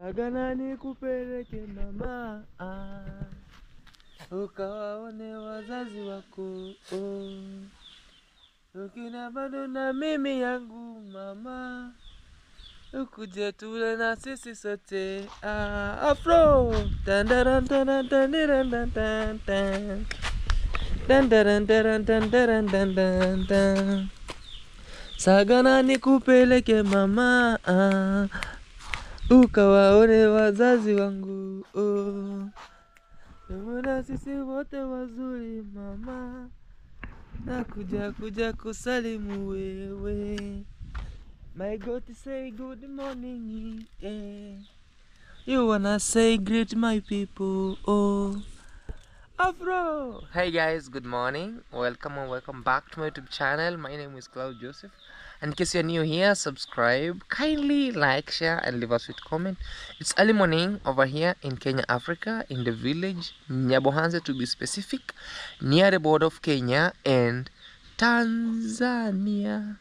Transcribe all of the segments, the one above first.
Agana nikupeleke mama, ukawaone wazazi wako, ukina bado na mimi yangu mama, ukuje tule na sisi sote. Afro tandaran tandaran tandaran tandaran tandaran tandaran tandaran. Sagana nikupeleke mama, ukawaone wazazi wangu, na sisi wote wazuri mama, nakuja kusalimu wewe. My God say good morning, you wanna say greet my people, Afro. Hey guys, good morning, welcome and welcome back to my YouTube channel. My name is Claude Joseph, and in case you're new here, subscribe, kindly like, share and leave a sweet comment. It's early morning over here in Kenya, Africa, in the village Nyabohanze to be specific, near the border of Kenya and Tanzania.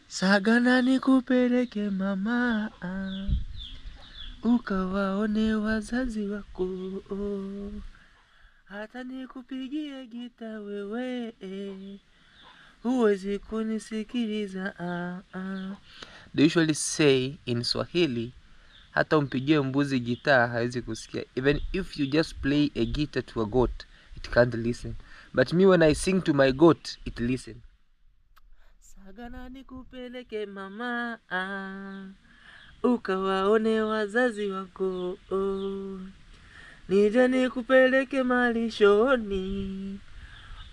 Sagana nikupeleke mama, ukawaone wazazi wako, hata nikupigie gita wewe, huwezi kunisikiliza. They usually say in Swahili, hata umpigie mbuzi gitaa hawezi kusikia. Even if you just play a guitar to a goat, it can't listen. But me, when I sing to my goat, it listens. Sagana nikupeleke mama, ukawaone wazazi wako, nije nikupeleke malishoni,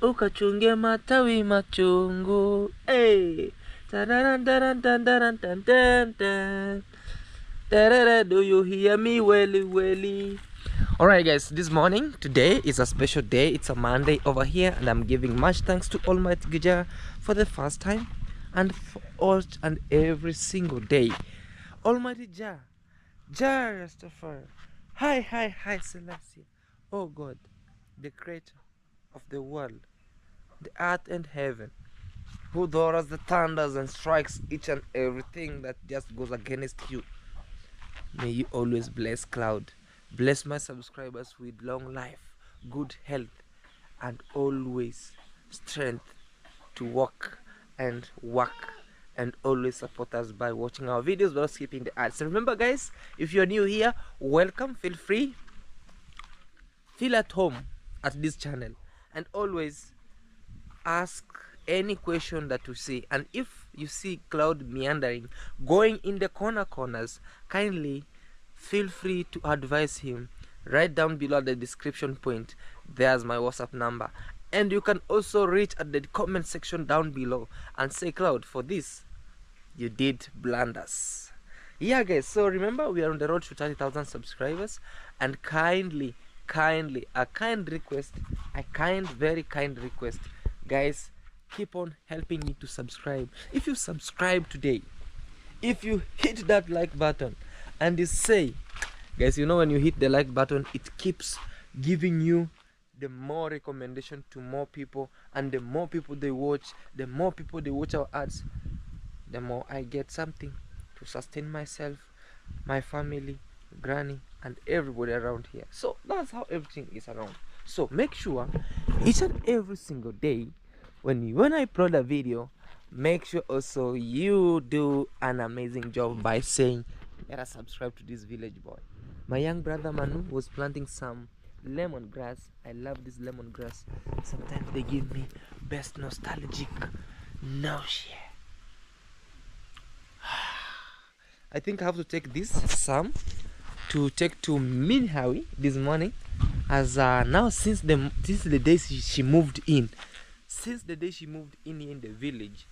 ukachunge matawi machungu. Hey, tararan taran taran tan tan tan. Do you hear me welly? Alright guys, this morning, today is a special day. It's a Monday over here, and I'm giving much thanks to Almighty Jah for the first time and for all and every single day. Almighty Jah, Jah Rastafari, hi Selassie, oh God, the creator of the world, the earth and heaven, who doors the thunders and strikes each and everything that just goes against you. May you always bless Claude, bless my subscribers with long life, good health, and always strength to walk and work, and always support us by watching our videos without skipping the ads. So remember guys, if you're new here, welcome, feel free, feel at home at this channel, and always ask any question that you see. And if you see Claude meandering, going in the corners, kindly feel free to advise him. Right down below the description point, there's my WhatsApp number, and you can also reach at the comment section down below and say, Claude, for this you did blunders. Yeah guys, so remember, we are on the road to 30,000 subscribers, and kindly a very kind request, guys, keep on helping me to subscribe. If you subscribe today, if you hit that like button and you say, guys, you know, when you hit the like button, it keeps giving you the more recommendation to more people, and the more people they watch, the more people they watch our ads, the more I get something to sustain myself, my family, granny, and everybody around here. So that's how everything is around. So make sure each and every single day when I upload a video, make sure also you do an amazing job by saying, let us subscribe to this village boy. My young brother Manu was planting some lemongrass. I love this lemongrass. Sometimes they give me best nostalgic nausea. I think I have to take this some to take to Minhawi this morning, as now since the day she moved in, since the day she moved in here in the village,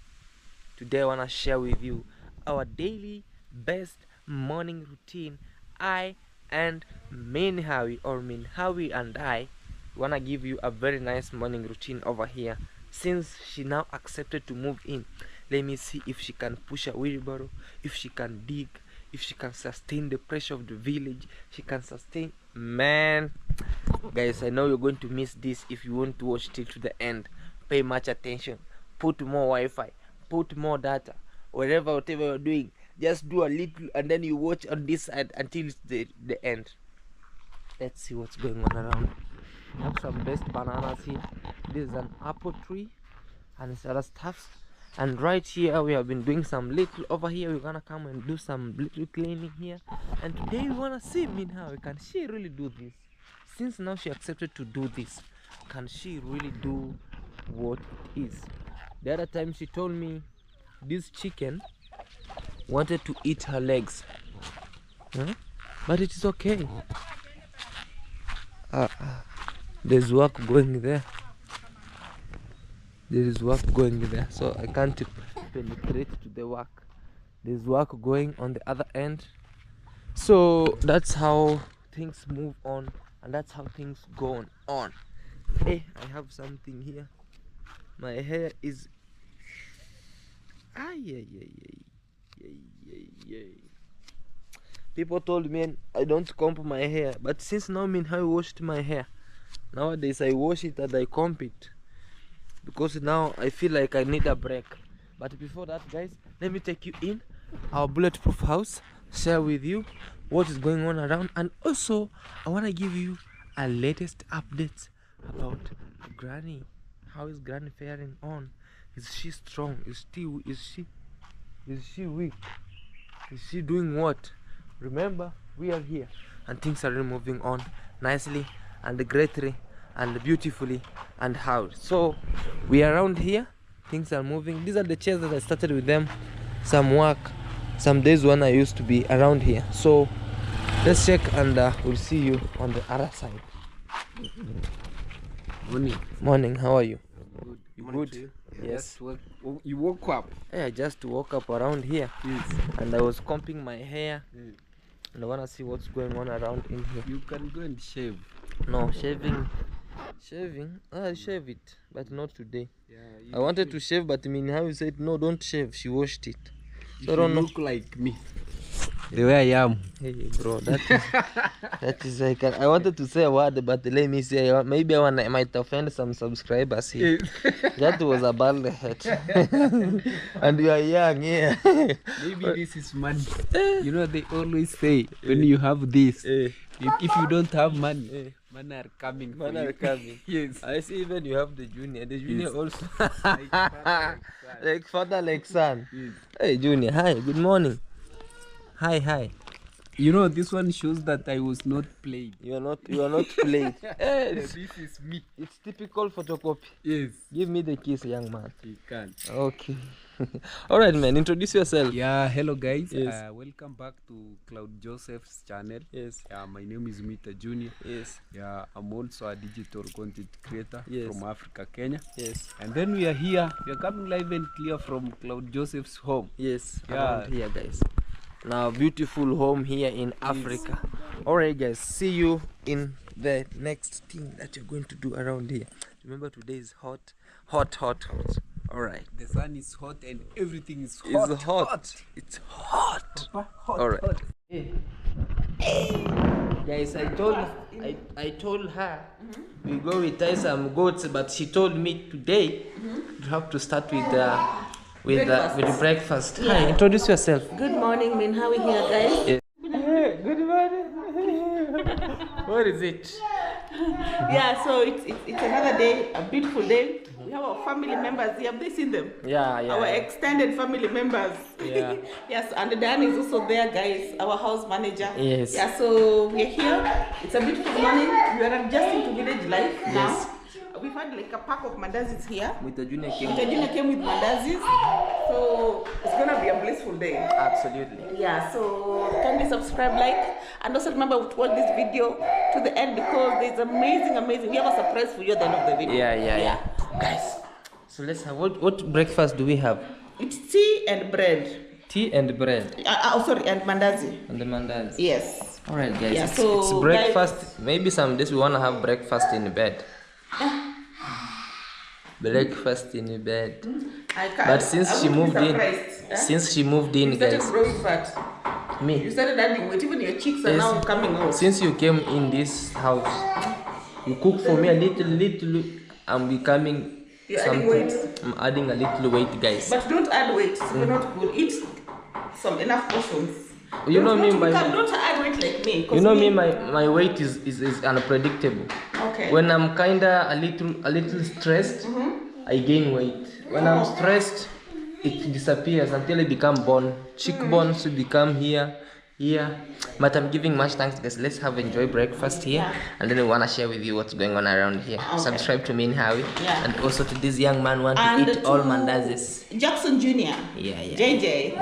today I want to share with you our daily best morning routine. I and Minhawi and I want to give you a very nice morning routine over here, since she now accepted to move in. Let me see if she can push a wheelbarrow, if she can dig, if she can sustain the pressure of the village. She can sustain, man. Guys, I know you're going to miss this. If you want to watch till to the end, pay much attention, put more Wi-Fi, put more data, whatever you're doing, Just do a little and then you watch on this side until it's the end. Let's see what's going on around. We have some best bananas here. This is an apple tree and other stuff. And right here we have been doing some little over here. We're gonna come and do some little cleaning here. And today we wanna see Minha. Can she really do this? Since now she accepted to do this, can she really do what it is? The other time she told me this chicken wanted to eat her legs, but it is okay. There's work going there. There is work going there, so I can't penetrate to the work. There's work going on the other end. So that's how things move on, and that's how things go on. Hey, I have something here. My hair is people told me I don't comb my hair, but since now I washed my hair, nowadays I wash it and I comb it, because now I feel like I need a break. But before that, guys, let me take you in our bulletproof house, share with you what is going on around, and also I want to give you a latest update about Granny. How is Granny faring on? Is she strong? Is she weak? Is she doing what? Remember, we are here and things are really moving on nicely and greatly and beautifully and how. So we are around here, things are moving. These are the chairs that I started with them, some work, some days when I used to be around here. So let's check and we'll see you on the other side. Morning, how are you? Good. You good? Yes. You woke up? Yeah, I just woke up around here. Yes. And I was combing my hair. And I want to see what's going on around in here. You can go and shave. No, shaving. I'll shave it, but not today. Yeah, I wanted to shave, but Minha said no, don't shave. She washed it. So I don't look like me. The way I am. Hey, bro, that is like I wanted to say a word, but let me say maybe I might offend some subscribers here. That was a bad head. And you are young, yeah. Maybe this is money. You know, they always say when you have this, if you don't have money, money are coming. Money are coming. Yes. I see even you have the junior. The junior Yes. also. Like father, like son. Like father, like son. Yes. Hey, Junior. Hi. Good morning. Hi. You know, this one shows that I was not played. You are not played. Yes. This is me. It's typical photocopy. Yes. Give me the kiss, young man. You can. Okay. All right, man. Introduce yourself. Yeah, hello guys. Yes. Welcome back to Claude Joseph's channel. Yes. My name is Mita Junior. Yes. Yeah, I'm also a digital content creator Yes. from Africa, Kenya. Yes. And then we are here. We are coming live and clear from Claude Joseph's home. Yes. Yeah. Around here, guys. Now, beautiful home here in Africa. All right, guys. See you in the next thing that you're going to do around here. Remember, today is hot. All right. The sun is hot and everything is hot. It's hot. It's hot. All right. Hey. Guys, I told her we go retire some goats, but she told me today you have to start with the breakfast. Yeah. Hi, introduce yourself. Good morning, Min. How are we here, guys? Yeah. Good morning. What is it? Yeah, so it's another day, a beautiful day. We have our family members here. Have they seen them? Yeah. Our extended family members. Yeah. Yes, and Dan is also there, guys, our house manager. Yes. Yeah, so we're here. It's a beautiful morning. We are adjusting to village life now. Yes. We've had like a pack of mandazis here. With the junior king. Mr. Junior came with mandazis. So it's gonna be a blissful day. Absolutely. Yeah, so kindly subscribe, like, and also remember to watch this video to the end, because there's amazing. We have a surprise for you at the end of the video. Yeah. Guys, so let's have what breakfast do we have? It's tea and bread. Tea and bread. And mandazi. And the mandazi. Yes. All right, guys. Yeah, it's so breakfast. guys, maybe some days we wanna have breakfast in bed. Breakfast in bed. But since she moved in, you started guys. growing fat. Me. You started adding weight. Even your cheeks are now coming out. Since you came in this house, you cook for me a little. I'm becoming You're something. adding weight. I'm adding a little weight, guys. But don't add weight. It's not good. Eat some enough portions. You know me, don't add weight like me. You know me, my weight is unpredictable. Okay. When I'm kinda a little stressed, I gain weight. When I'm stressed, it disappears until I become bone. Cheekbones will become here. But I'm giving much thanks, guys. Let's enjoy breakfast here, and then we wanna share with you what's going on around here. Okay. Subscribe to me and Howie, and also to this young man want and to eat all mandazes. Jackson Jr. Yeah. JJ.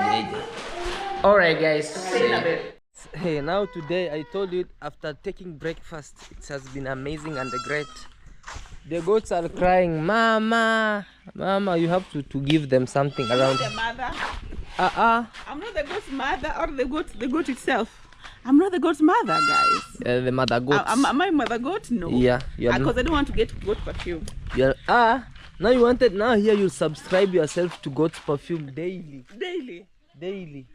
All right, guys. Okay. Hey, now today I told you after taking breakfast, it has been amazing and great. The goats are crying, Mama, you have to give them something around. The mother. I'm not the goat's mother or the goat itself. I'm not the goat's mother, guys. The mother goat. Am I mother goat? No. Yeah. Because I don't want to get goat perfume. Now you wanted, now here you subscribe yourself to goat's perfume daily. Daily.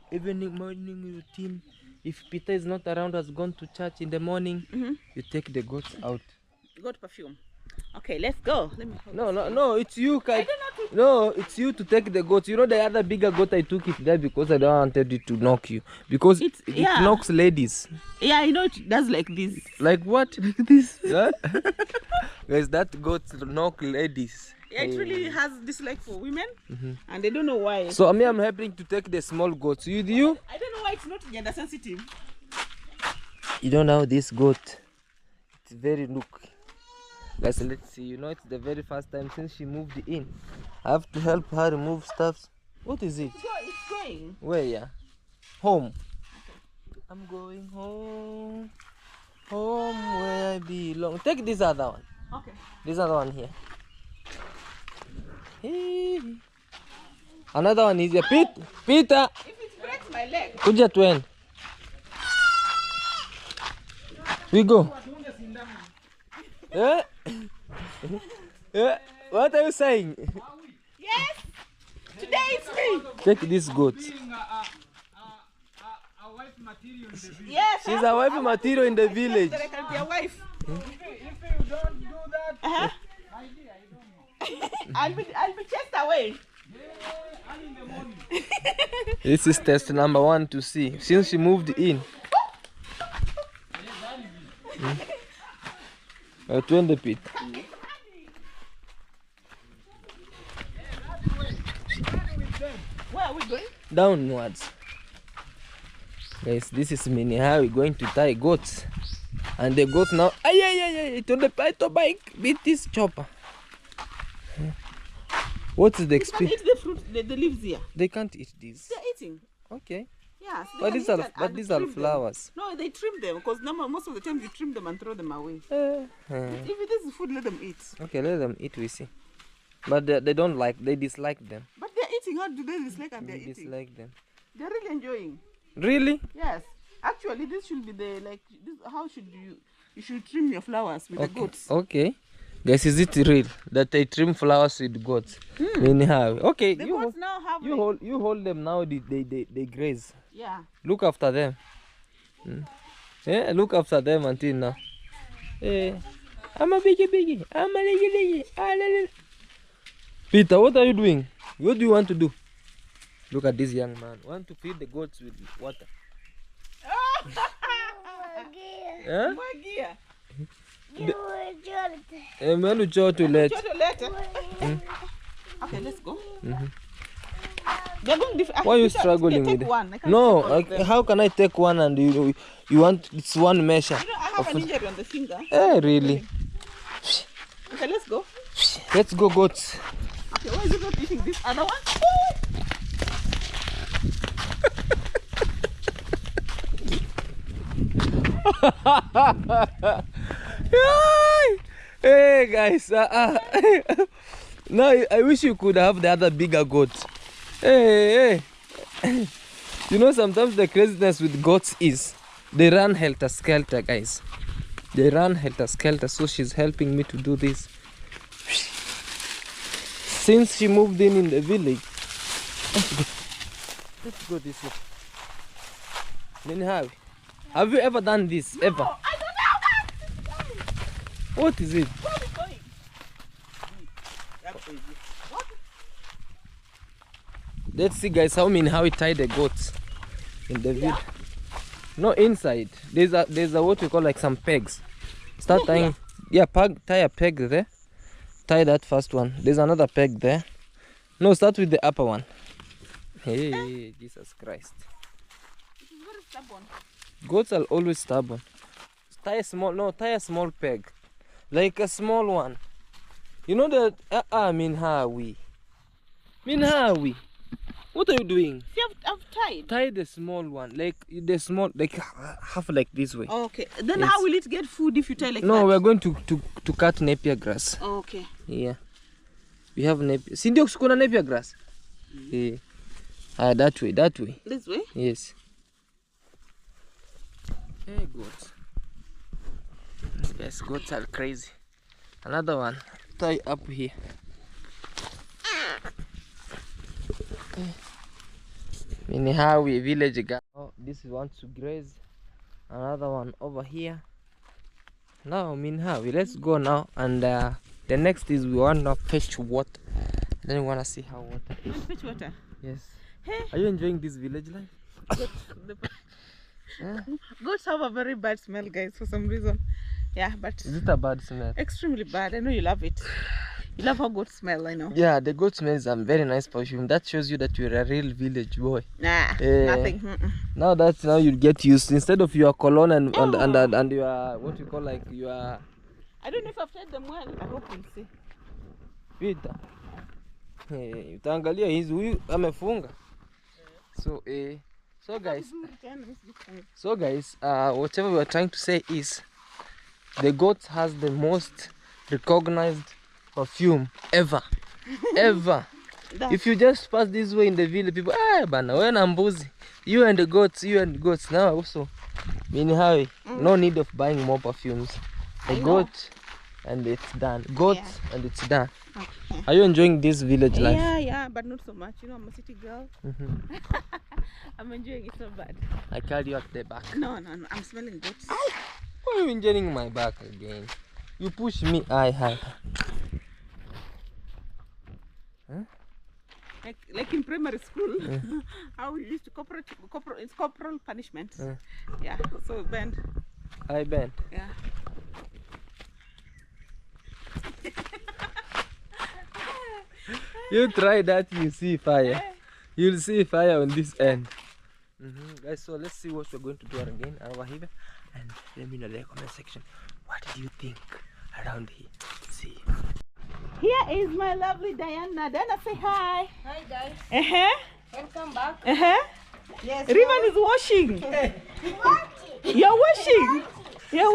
Evening, morning routine. If Peter is not around, has gone to church in the morning, you take the goats out. Goat perfume. Okay, let's go. Let me No, it's you, Kai. No, it's you to take the goats. You know the other bigger goat, I took it there because I don't wanted it to knock you. Because it knocks ladies. Yeah, I know it does like this. Like what? Like this. Yeah? Guys, that goat knock ladies. It really has dislike for women, and they don't know why. So I'm helping to take the small goats. You? I don't know why it's not gender sensitive. You don't know this goat. It's very look. Guys, let's see. You know, it's the very first time since she moved in. I have to help her remove stuff. What is it? It's going. Where? Yeah. Home. Okay. I'm going home. Home where I belong. Take this other one. Okay. This other one here. Hey. Another one is here. Peter. If it breaks my leg. Kuja twin. We go. Yeah. What are you saying? Yes. Today it's me. Take this goat. Yes. She's a wife material in the village. That I can be a wife. If you don't do that, I'll be chased away. early in the morning. This is test number 1 to see. Since she moved in. 20 feet. Where are we going? Downwards. Guys, this is mini how we're going to tie goats. And the goats now. To the bike. Beat this chopper. What is the experience? They can't eat the fruit, the leaves here. They can't eat these. They're eating. Okay. Yeah. So But these are flowers. No, they trim them because most of the time you trim them and throw them away. If it is food, let them eat. Okay, let them eat, we see. But they don't like, they dislike them. But they're eating. How do they dislike and they're They eating? dislike them. They're really enjoying. Really? Yes. Actually, this should be how should you should trim your flowers with the goats. Okay. Guys, is it real that they trim flowers with goats? Anyhow. Okay, The goats now have you hold them now, they graze. Yeah. Look after them. Yeah, look after them until now. I'm a biggie. I'm a liggy. Peter, what are you doing? What do you want to do? Look at this young man. Want to feed the goats with water. Yeah? Okay, let's go. They're going Why are you struggling with it? No, how can I take one and you want it's one measure? You know, I have an injury on the finger. Really? Okay, let's go. Let's go, goats. Okay, why is it not eating this other one? Hey guys, now I wish you could have the other bigger goats. Hey. You know, sometimes the craziness with goats is they run helter-skelter, guys. They run helter-skelter, so she's helping me to do this. Since she moved in the village. Let's go this way. Then have you ever done this? Ever? No, I don't know that. What is it? Where are we going? What? let's see, guys, how we tie the goats in the video. No, inside. There's a what we call like some pegs. Start tying. Yeah, tie a peg there. Tie that first one. There's another peg there. No, start with the upper one. Hey, Jesus Christ. It is very stubborn. Goats are always stubborn. Tie a small peg. Like a small one. You know that Minhawi. What are you doing? See, I've tied. Tie the small one, like the small, like half like this way. Oh, okay. Then Yes. how will it get food if you tie like that? No, we're going to cut napier grass. Oh, okay. Yeah. We have napier. Cindy, kuna napier grass? Yeah. That way. This way? Yes. Hey, goats. Yes, goats are crazy. Another one. Tie up here. Minhawi village guy. Oh, this wants to graze. Another one over here. Now Minhawi, let's go now. And the next is we want to fetch water. Then we want to see how water is. Fetch water. Yes. Hey. Are you enjoying this village life? Yeah. Goats have a very bad smell, guys, for some reason. Yeah, but Is it a bad smell? extremely bad. I know you love it. You love how goats smell, I know. Yeah, the goat smells a very nice perfume. That shows you that you're a real village boy. Nah, Eh. nothing. Now you get used. Instead of your cologne and your what you call like your I don't know if I've tied them well. I hope we'll see. Peter. Utaangalia hizi huyu amefunga. So guys, whatever we are trying to say is the goat has the most recognized perfume ever. If you just pass this way in the village, people, bana, wewe na mbuzi. You and the goats. Now also, Minhawi, no need of buying more perfumes. The goat, and it's done. Goats, and it's done. Okay. Are you enjoying this village life? Yeah, but not so much. You know, I'm a city girl. I'm enjoying it so bad. I carry you at the back. No. I'm smelling goats. Why are you enjoying my back again? You push me. Hi. Huh? Like in primary school, how we used to it's corporal punishment. Yeah, so bend. Hi, Ben. Yeah. You try that, you see fire. You'll see fire on this end. Guys, so let's see what we're going to do again over here. And let me know in the comment section, what do you think around here? See. Here is my lovely Diana. Diana, say hi. Hi guys, welcome back. Yes. Rivan is washing. You're washing. Yeah,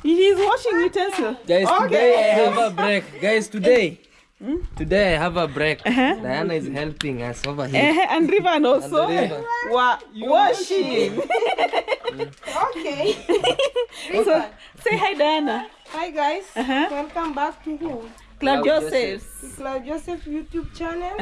he's washing utensil. Guys, today I have a break. Guys, today I have a break. Diana is helping us over here. And Rivan also washing. Okay. So say hi, Diana. Hi guys, welcome back to who? Claude Joseph's. To Claude Joseph YouTube channel.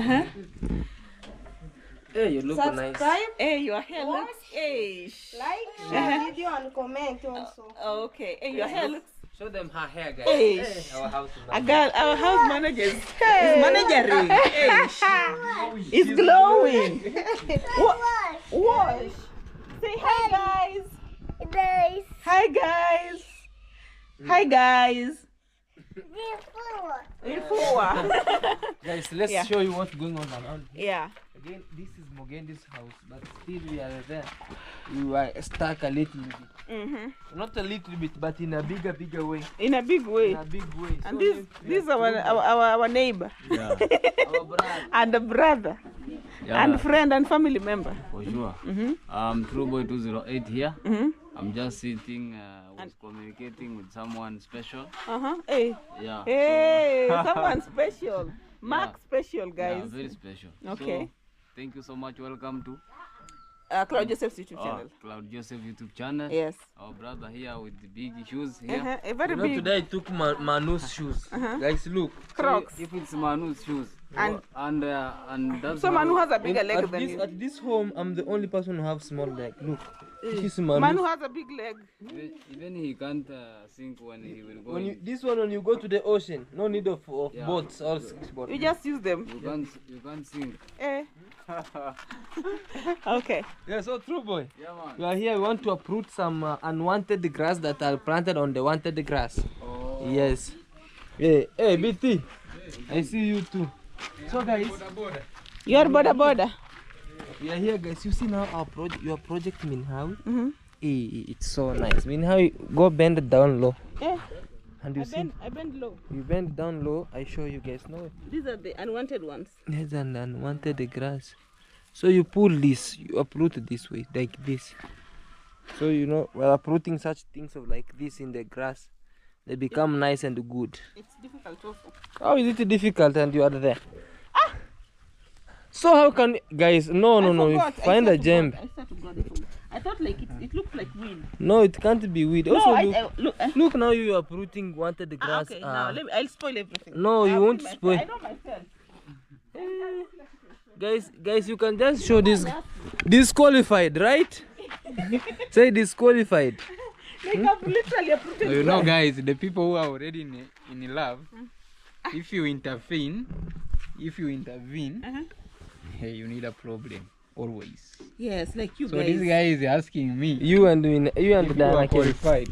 Hey, you look nice. Subscribe, Hey, your hair looks. Hey. like, share video and comment also. Okay. Hey, your hair looks. Show them her hair, guys. Hey. Our house. Our house manager is managering. Hey. It's glowing. Wash. Say hi, guys. Hi, guys. Hi, guys. Guys, let's show you what's going on around here. Yeah. Again, this is Mogendi's house, but still we are there. We were stuck a little bit. Not a little bit, but in a bigger way. In a big way. In a big way. And So this is our neighbor. Yeah, our brother. And a brother. yeah, And friend and family member. for sure. I'm Trueboy 208 here. I'm just sitting, was communicating with someone special. Hey. Yeah. Hey, someone special. Mark special, Yeah, guys. very special. Okay. So, thank you so much. Welcome to Claude Joseph's YouTube channel. Claude Joseph YouTube channel. Yes. Our brother here with the big shoes here. A very You know, big. today I took Manu's shoes. Guys, look. Crocs. If it's Manu's shoes, And that's someone who has a bigger leg At than this, you. at this home, I'm the only person who have small leg. Look, this man. Man who has a big leg. even he can't sink when he will go. When you, this one, when you go to the ocean, no need of boats or boats. You just use them. You can't sink. Eh. Okay. Yeah, so true boy. Yeah, man. We are here. We want to uproot some unwanted grass that are planted on the wanted grass. Oh. Yes. Hey, hey, BT. I see you too. So guys, You're border. we are here, guys. You see now our project, your project Minhawi. Hey, it's so nice. Minhawi, go bend down low. Eh. And you see, I bend low. you bend down low. I show you guys. No, These are the unwanted ones. there's an unwanted grass. So you pull this, you uproot this way, like this. So you know, we're uprooting such things of like this in the grass. They become nice and good. It's difficult also. How is it difficult and you are there? So how can guys? No, you find a gem. I thought like it looked like weed. No, it can't be weed. No, Also, look. look now you are uprooting wanted grass. Okay, now I'll spoil everything. No, you won't spoil. I know myself. Guys, you can just show this disqualified, right? Say disqualified. Like I've literally uprooted. You know, guys, the people who are already in love, if you intervene, hey, you need a problem always. Yes, like you So guys. this guy is asking me, You and if you are Diana can. qualified,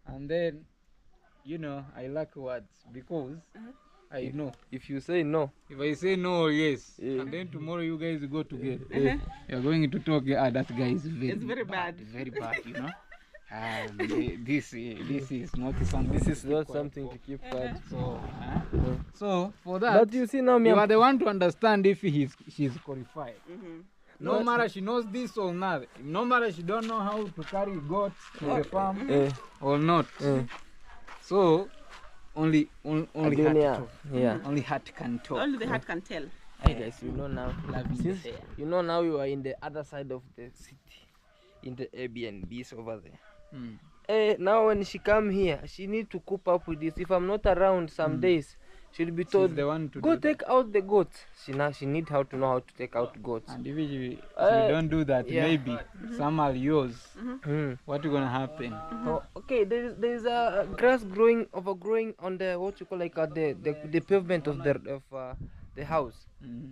and then, you know, I lack words because I know. If you say no, If I say no or yes, and then tomorrow you guys go together, you're going to talk. That guy is very bad, you know. This is not something. this is not something to keep quiet. So for that, But you see now, you are the one to understand if she's qualified. No matter she knows this or not, no matter she don't know how to carry goats to the farm or not. So only heart talk. Yeah. Only heart can talk. Only the heart can tell. Hey guys, you know now. Since you know now you are in the other side of the city, in the Airbnbs over there. Now when she come here, she need to cope up with this. If I'm not around some days, she'll be told, the one to go do take out the goats. She need how to know how to take out goats. And if you don't do that, yeah. maybe some are yours. What gonna happen? Oh, okay, there's a grass overgrowing on the what you call like the pavement of the house.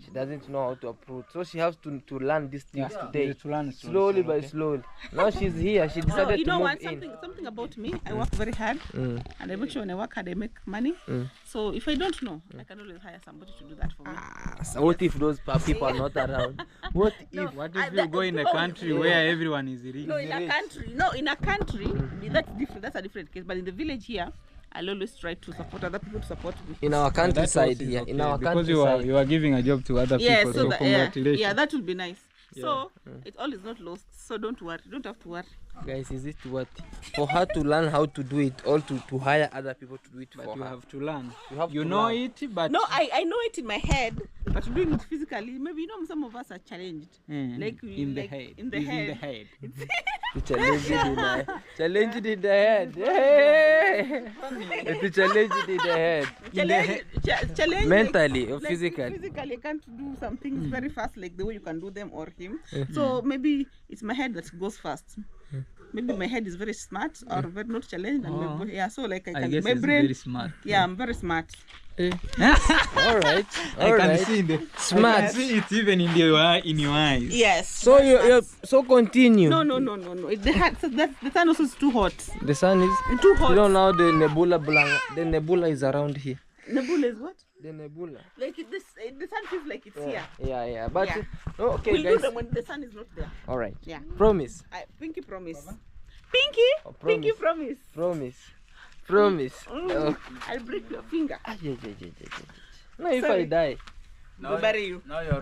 She doesn't know how to uproot, so she has to learn these things today, to learn slowly by slowly. Now she's here. She decided you know to move what? in. Something about me. I work very hard, and I make sure when I work hard, I make money. So if I don't know, I can always hire somebody to do that for me. So what if those people are not around? What if? What if you go in a country where everyone is rich? No, in a country, that's different. That's a different case. But in the village here, I'll always try to support other people to support me. In our countryside That here, is in our because countryside. you are giving a job to other Yeah, people. so So that, congratulations. yeah, that will be nice. So it all is not lost. So don't worry. Don't have to worry. Guys, is it what? For her to learn how to do it, or to hire other people to do it But for you her? have to learn. You know learn. it, but No, I know it in my head, but doing it physically, maybe some of us are challenged. Like in the like, head. In the It's head. in the head. To challenge it in the challenge it in the head. Hey! To challenge it in the head. Challenge Mentally or like physically. Physically, I can't do some things very fast like the way you can do them or him. So maybe it's my head that goes fast. Maybe my head is very smart or very not challenged. And my brain, so like I can. guess My it's brain. very smart. Yeah, I'm very smart. All right. I can see the Smart. I can see it even in your eyes. Yes. So so continue. No. The sun also is too hot. The sun is. It's too hot. You know now the nebula is around here. Nebula is what? The nebula. Like the sun feels like it's here. Yeah. But Yeah. okay, We'll do guys. them when the sun is not there. All right. Yeah. Promise. Pinky promise. Pinky? Oh, Pinky promise. promise. Promise. Oh. I'll break your finger. Yeah. No, if Sorry. I die. We'll bury you. Now you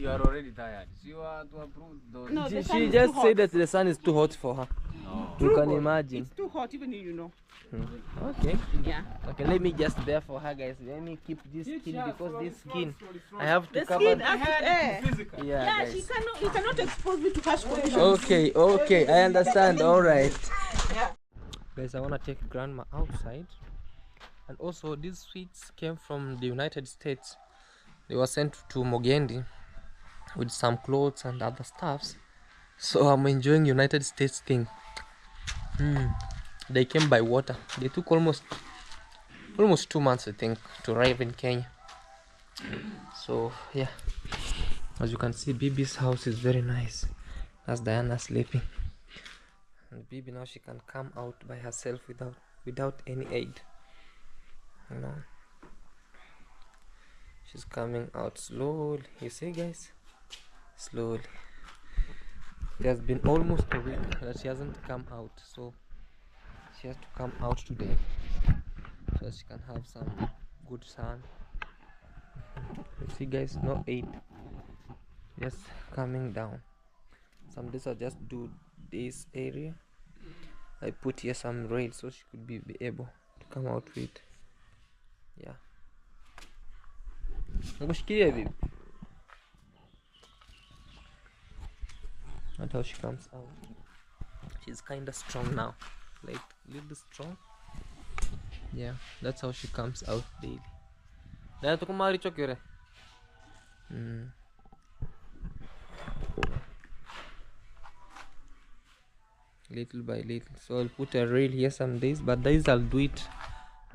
are already tired. So you are to approve those. No, the sun She is just too said hot. that the sun is too hot for her. No. You Too can hot. imagine. It's too hot, even you know. Okay. Yeah. Okay, let me just bear for her, guys. Let me keep this skin because this skin I have to The cover. skin has to air. Yeah, Yeah, guys. you cannot expose me to harsh conditions. Okay, I understand. All right. Guys, I want to take grandma outside. And also, these sweets came from the United States. They were sent to Mogendi with some clothes and other stuffs. So I'm enjoying United States thing. They came by water. They took almost 2 months, I think, to arrive in Kenya. So yeah, as you can see, Bibi's house is very nice. That's Diana sleeping, and Bibi now she can come out by herself without any aid. You know, she's coming out slowly. You see, guys, slowly. It has been almost a week that she hasn't come out, so she has to come out today so she can have some good sun. You see, guys, no aid, just coming down. Some days I just do this area. I put here some rails so she could be able to come out with. Yeah. That's how she comes out. She's kind of strong now, like a little strong. Yeah, that's how she comes out daily. Little by little. So I'll put a rail here some days, but days I'll do it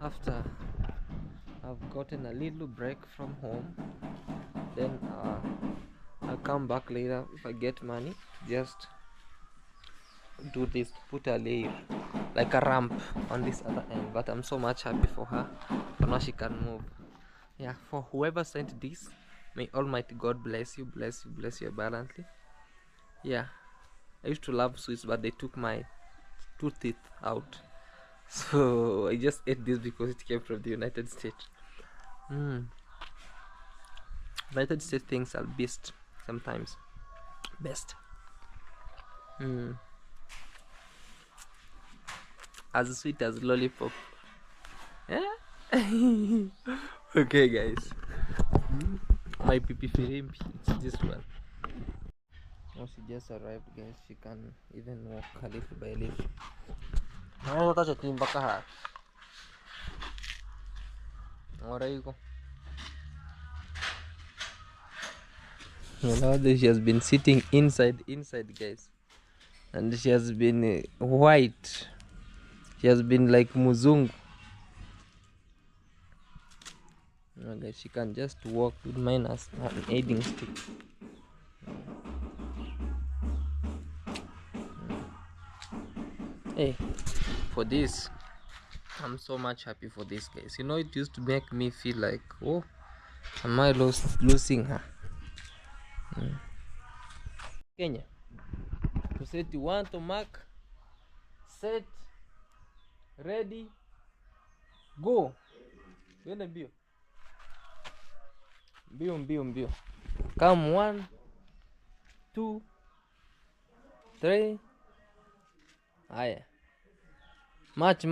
after I've gotten a little break from home. Then I'll come back later if I get money. Just do this, put a layer like a ramp on this other end. But I'm so much happy for her. For now she can move. Yeah, for whoever sent this, may Almighty God bless you abundantly. Yeah, I used to love sweets, but they took my tooth out, so I just ate this because it came from the United States. United States things are best sometimes. Best. As sweet as lollipop. Yeah. Okay, guys. My pipi firimpi. It's this one. Now she just arrived, guys. She can even walk a little by little. Now she has been sitting inside, guys, and she has been white. She has been like muzungu. Now, guys, she can just walk with minus an aiding stick. Hey, for this, I'm so much happy for this, guys. You know, it used to make me feel like, oh, am I losing her? Kenya, to set you want to mark, set, ready, go. Mbio. Mbio. Come 1, 2, 3. Haya. Match.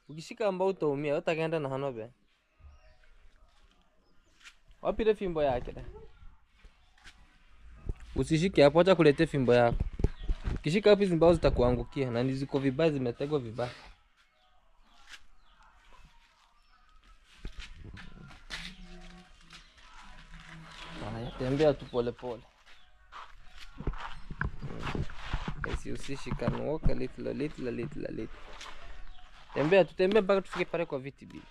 Ukishika ambao utaumia, utaenda na hanobe. Wapi ile fimbo yake? Usishike hapo, acha kulete fimbo yako. Ukishika hapo zimbao zitakuangukia na ziko vibaya, zimetegwa vibaya. Haya, tembea tu pole. As you see, she can walk a little. Tembea mpaka tufike pale kwa viti bili.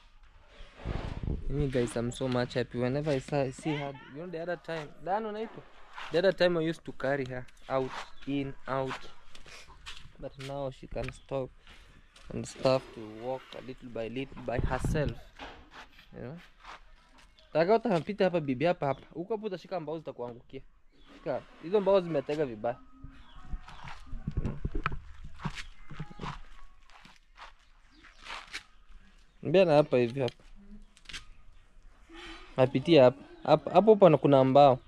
Me, guys, I'm so much happy whenever I see her. You know, the other time I used to carry her out, but now she can stop and start to walk a little by herself. You know, taka utapita hapa bibi, hapa huko hapo utashika mbao zitakuangukia. Shika hizo mbao, zimetega vibaya. Mbona hapa hivi hapa. Napitia hapa. Hapo kuna mbao.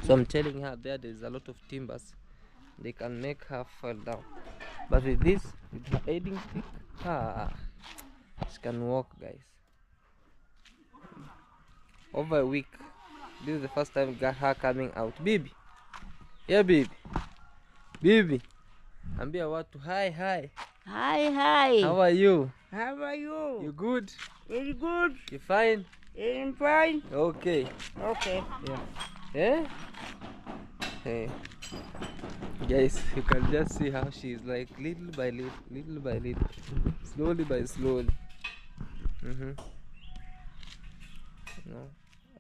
So I'm telling her there's a lot of timbers. They can make her fall down. But with this, with her aiding stick, she can walk, guys. Over a week. This is the first time we got her coming out. Bibi. Yeah, Bibi. Ambia watu hi. Hi. How are you? How are you? You good? Very good. You fine? I'm fine. Okay. Okay. Yeah. Hey. Guys, you can just see how she's like little by little, slowly by slowly. No,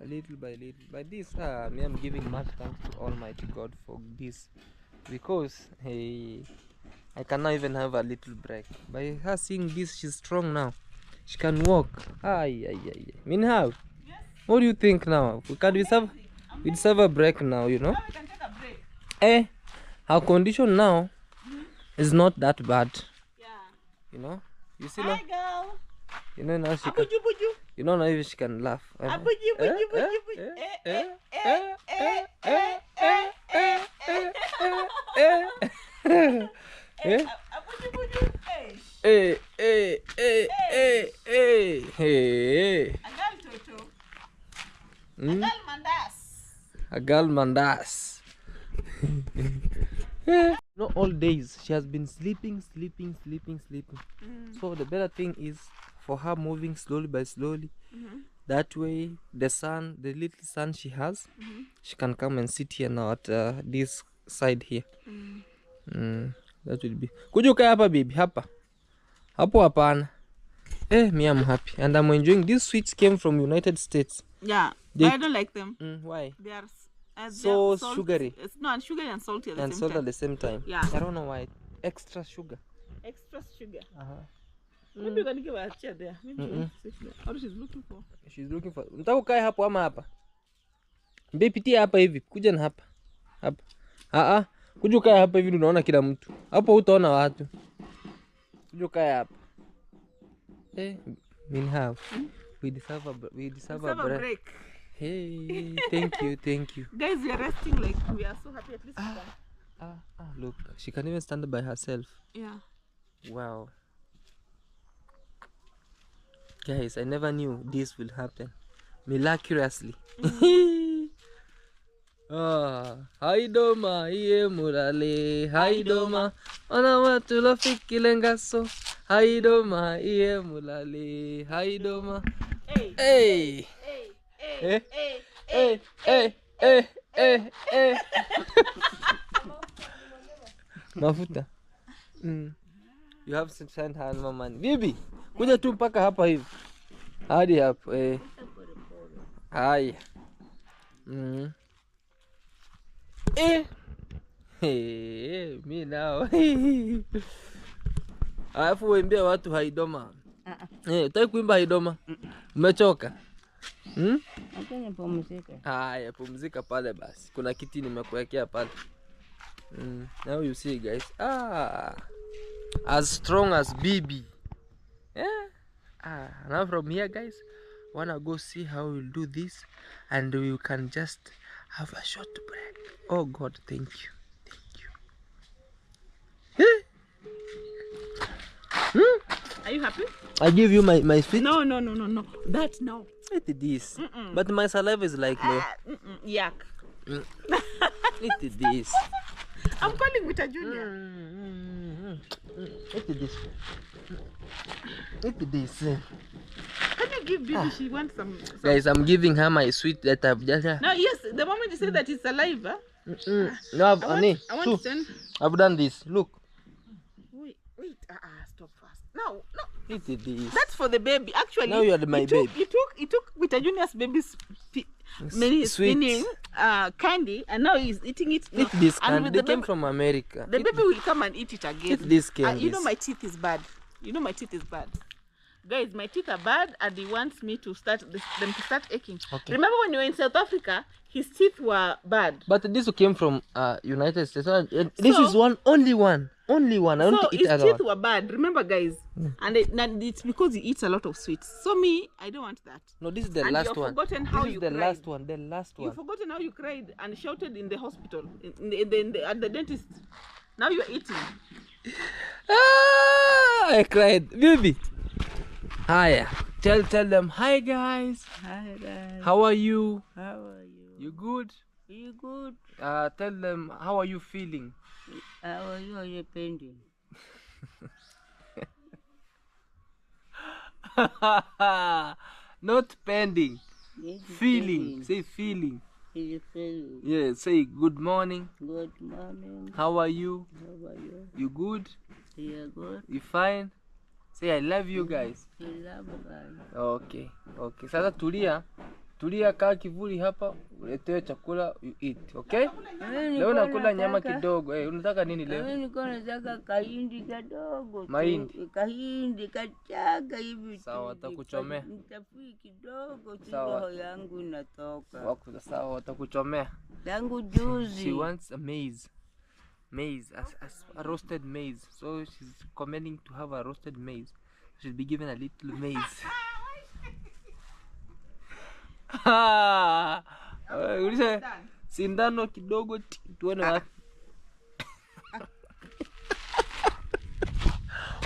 a little by little. By this, me, I'm giving much thanks to Almighty God for this, because hey, I cannot even have a little break. By her seeing this, she's strong now. She can walk. Ay. Minhao, what do you think now? We deserve a break now, you know? Now we can take a break. Her condition now is not that bad. Yeah. You know? You see now? Hi, girl. You know now she can. Buju. You know now if she can laugh. Buju. Hey. A girl mandas. Not all days. She has been sleeping. So the better thing is for her moving slowly by slowly. That way the little son she has, she can come and sit here now at this side here. That will be. Could you hapa baby? Hapa. Hapo hapana. Me, I'm happy and I'm enjoying. These sweets came from United States. Yeah, but I don't like them. Why? They are so sugary. It's not sugary and salty at the and same salt time. at the same time. Yeah. I don't know why. Extra sugar. Extra sugar. Maybe you can give her a chair there. Maybe she wants to sit there. What she's looking for. She's looking for. Unataka ukae hapo ama hapa? Mbe pitia hapa hivi. Kuja na hapa. Hapa. Kuja ukae hapa hivi unaona kila mtu. Hapo utaona watu. Kuja ukae hapa. Minhao. We deserve a break. Hey, thank you. Guys, we are resting like we are so happy at least. Look, she can even stand by herself. Yeah. Wow. Guys, I never knew this will happen. Miraculously. Haidoma iye murale. Haidoma ona watu rafiki lengaso. Haidoma iye murale. Haidoma. Hey. Mafuta. You have to send her more money. Bibi, kuja tu mpaka hapa hivi. Hadi hapo Haya. Mi nao. Alafu wembea watu haidoma. Utaki kuimba haidoma? Umechoka? Acha nipumzike. Haya, pumzika pale basi. Kuna kiti nimekuwekea pale. Now you see guys. As strong as Bibi. Now from here guys, wanna go see how we'll do this, and we can just have a short break. Oh God, thank you. Are you happy? I give you my feet. No. That no. Eat this. But my saliva is like no. Yuck. Eat this. I'm calling with a junior. Eat this. Eat this. Can you give Bibi? She wants some. Guys, I'm giving her my sweet that I've just. No, yes. The moment you say that it's saliva. No, I want to send. I've done this. Look. Wait. Stop fast. No. Eat this. That's for the baby. Actually, Now you are my baby. He took Vita Junior's baby's Sweet. Candy, and now he's eating it. Eat this and candy. They came from America. The baby will come and eat it again. Eat this candy. You know my teeth is bad. Guys, my teeth are bad, and he wants me to them to start aching. Okay. Remember when you were in South Africa, his teeth were bad. But this came from United States. This is only one. I don't eat his a teeth lot. were bad. Remember, guys, and it's because he eats a lot of sweets. So me, I don't want that. No, this is the And last you've one. forgotten how This is you the cried. last one. The last one. You've forgotten how you cried and shouted in the hospital, at the dentist. Now you're eating. I cried, baby. Hiya. Tell them hi guys. Hi guys. How are you? How are you? You good? You good? Tell them how are you feeling? How are you? Are you painting? Not pending. It's Feeling. Say feeling. It's feeling. Yeah, say good morning. Good morning. How are you? How are you? You good? You good? You fine? Say I love you guys. You love God. Okay. Okay. Sasa tulia. Tulia, kaa kivuli hapa, uletewe chakula you eat. Okay? Leo nakula nyama kidogo. Unataka nini leo? Mimi niko nataka kahindi kadogo. Mahindi. Kahindi kachaga hivi. Sawa, watakuchomea. Nitafui kidogo tu Sawa. roho yangu inatoka. Wako sawa, watakuchomea. Tangu juzi. She wants a maize. Maize, a roasted maize. So she's commending to have a roasted maize. She'll be given a little maize. Ulisha sindano kidogo tuone wapi.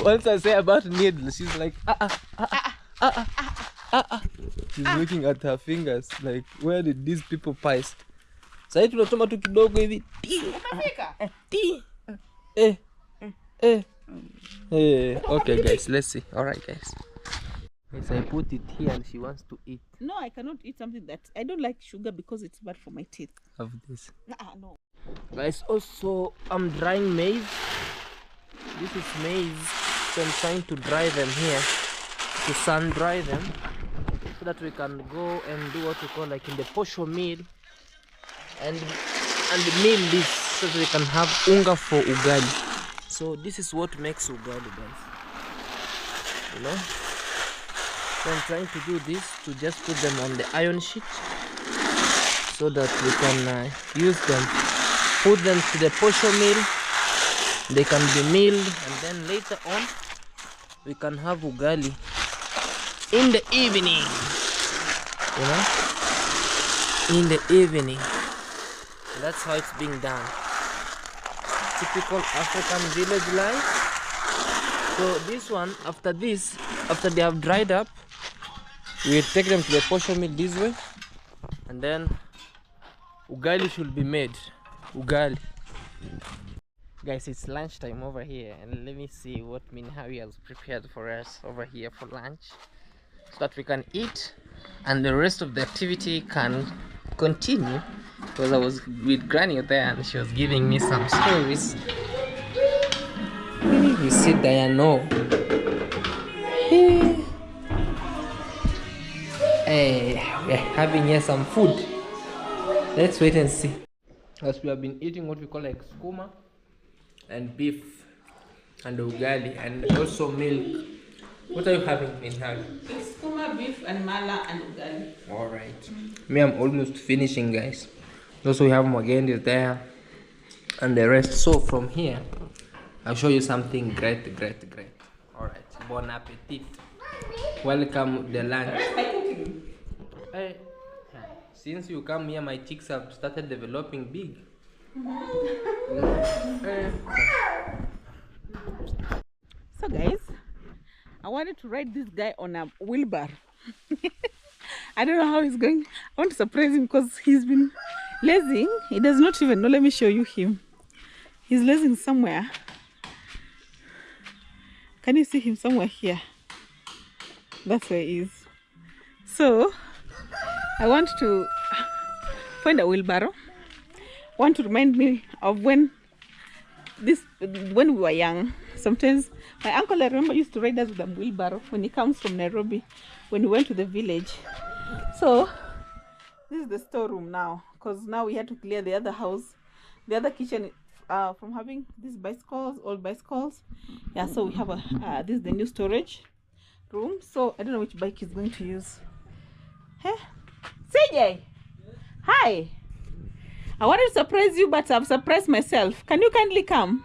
Once I say about needle, she's like she's looking at her fingers like, where did these people pass? Sasa tunachoma tu kidogo hivi. Okay guys, let's see. All right guys. Yes, I put it here and she wants to eat. No, I cannot eat something that I don't like sugar because it's bad for my teeth. Of this. No. Guys, also I'm drying maize. This is maize, so I'm trying to dry them here, to sun dry them, so that we can go and do what we call like in the posho meal and meal this, so that we can have unga for ugali. So this is what makes ugali, guys. You know. So I'm trying to do this to just put them on the iron sheet so that we can use them, put them to the posho meal. They can be milled, and then later on we can have ugali in the evening, you know, in the evening. And that's how it's being done. Typical African village life. So this one, after they have dried up, we take them to the posho mill this way, and then ugali should be made. Ugali. Guys, it's lunchtime over here, and let me see what Minhawi has prepared for us over here for lunch, so that we can eat and the rest of the activity can continue. Because I was with Granny there and she was giving me some stories. You see Diana. Hey, we're having here some food. Let's wait and see. As we have been eating what we call like skuma and beef and ugali and also milk. What are you having in hand? It's skuma, beef, and mala and ugali. Alright. Me, I'm almost finishing, guys. Also, we have Magende there and the rest. So, from here, I'll show you something great. Alright. Bon appetit. Welcome the lunch. Hey, since you come here, my cheeks have started developing big. So guys, I wanted to ride this guy on a wheelbarrow. I don't know how he's going. I want to surprise him because he's been lazing. He does not even know. Let me show you him. He's lazing somewhere. Can you see him somewhere here? That's where he is. So I want to find a wheelbarrow. I want to remind me of when we were young. Sometimes my uncle, I remember, used to ride us with a wheelbarrow when he comes from Nairobi, when we went to the village. So this is the storeroom now, because now we had to clear the other house, the other kitchen, from having these bicycles, old bicycles. Yeah, so we have this is the new storage room. So I don't know which bike he's going to use. Hey, CJ, hi. I wanted to surprise you, but I've surprised myself. Can you kindly come?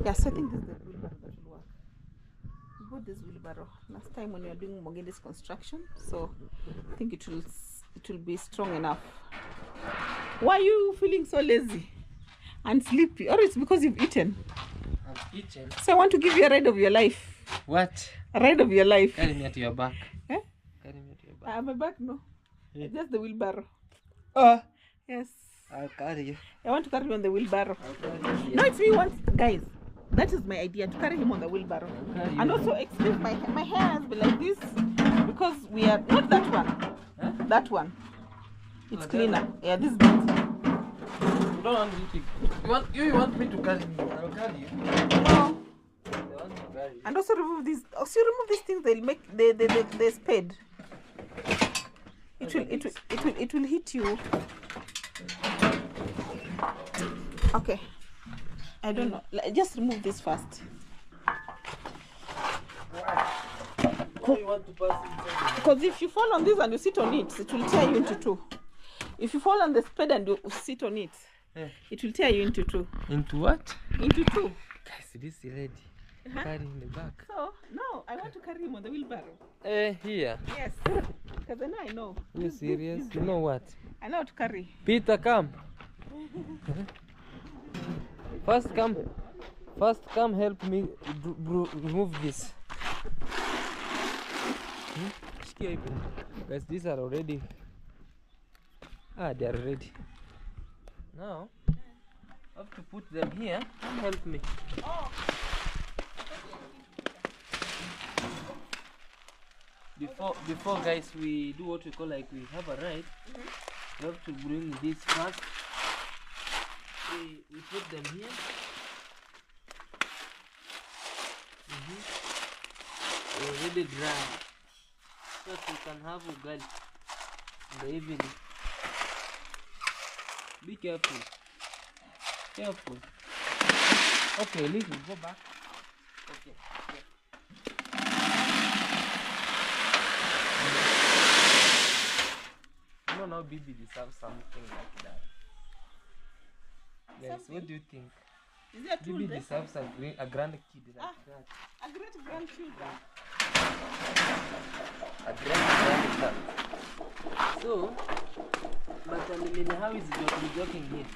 Yeah, so I think this is the wheelbarrow that will work. We bought this wheelbarrow last time when we were doing Mogende's construction, so I think it will be strong enough. Why are you feeling so lazy and sleepy? Or it's because you've eaten? I've eaten. So I want to give you a ride of your life. What? A ride of your life. Carry me at your back. Eh? Carry me at your back. My back, no. Yeah. Just the wheelbarrow. Oh. Yes. I'll carry you. I want to carry you on the wheelbarrow. I'll carry you. No, it's me want, guys. That is my idea, to carry him on the wheelbarrow. Carry And you. also, excuse my hair has been like this because we are not that one. Huh? That one. It's that cleaner. Yeah, this bit. You don't want me to. You want me to carry you? I'll carry you. No. I want to carry you. And also remove these. Also remove these things. They'll make the spade. It will hit you. Okay. I don't know. Just remove this first. Why you want to pass inside? Because if you fall on this and you sit on it, it will tear you into two. If you fall on the spade and you sit on it, it will tear you into two. Into what? Into two. Guys, this lady carrying the back. So, no, I want to carry him on the wheelbarrow. Here. Yes. Because then I know. You serious? You know what? I know how to carry. Peter, come. First come help me remove this. Guys, these are already. They are ready. Now, I have to put them here. Come help me. Before guys, we do what we call like we have a ride. We have to bring this first. We put them here. Already dry, so that we can have ugali in the evening. Be careful. Careful. Okay, leave it. Go back. Okay. No, now Bibi deserves something like that. Yes, what do you think? Is there a tool Bibi there? deserves a grand kid like that. A great grandchildren. A grand. So, but I mean, how is it joking here?